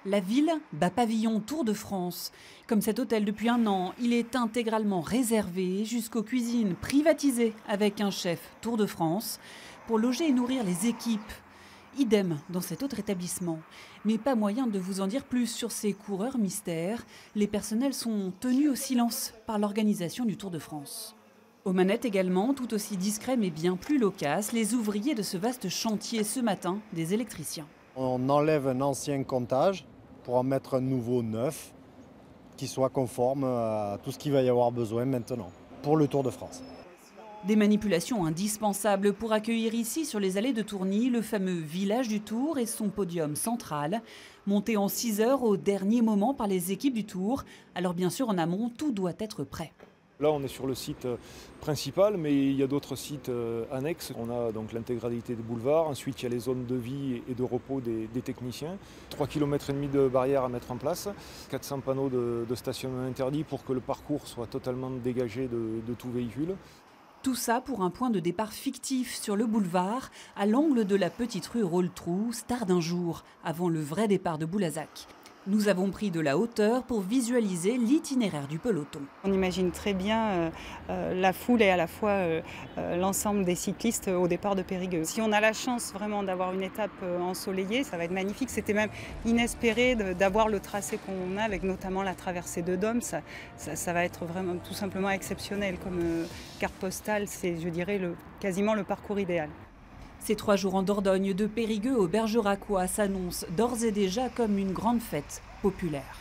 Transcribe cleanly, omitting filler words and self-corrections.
La ville bat pavillon Tour de France. Comme cet hôtel depuis un an, il est intégralement réservé jusqu'aux cuisines privatisées avec un chef Tour de France pour loger et nourrir les équipes. Idem dans cet autre établissement. Mais pas moyen de vous en dire plus sur ces coureurs mystères. Les personnels sont tenus au silence par l'organisation du Tour de France. Aux manettes également, tout aussi discrets mais bien plus loquaces, les ouvriers de ce vaste chantier ce matin, des électriciens. On enlève un ancien comptage pour en mettre un nouveau neuf qui soit conforme à tout ce qu'il va y avoir besoin maintenant pour le Tour de France. Des manipulations indispensables pour accueillir ici, sur les allées de Tourny, le fameux village du Tour et son podium central. Monté en 6 heures au dernier moment par les équipes du Tour. Alors bien sûr, en amont, tout doit être prêt. Là, on est sur le site principal, mais il y a d'autres sites annexes. On a donc l'intégralité des boulevards. Ensuite, il y a les zones de vie et de repos des techniciens. 3,5 km de barrières à mettre en place. 400 panneaux de stationnement interdit pour que le parcours soit totalement dégagé de tout véhicule. Tout ça pour un point de départ fictif sur le boulevard, à l'angle de la petite rue Rolle-Trou, star d'un jour, avant le vrai départ de Boulazac. Nous avons pris de la hauteur pour visualiser l'itinéraire du peloton. On imagine très bien la foule et à la fois l'ensemble des cyclistes au départ de Périgueux. Si on a la chance vraiment d'avoir une étape ensoleillée, ça va être magnifique. C'était même inespéré d'avoir le tracé qu'on a, avec notamment la traversée de Dôme. Ça va être vraiment tout simplement exceptionnel comme carte postale. C'est, je dirais, quasiment le parcours idéal. Ces 3 jours en Dordogne, de Périgueux au Bergeracois, s'annoncent d'ores et déjà comme une grande fête populaire.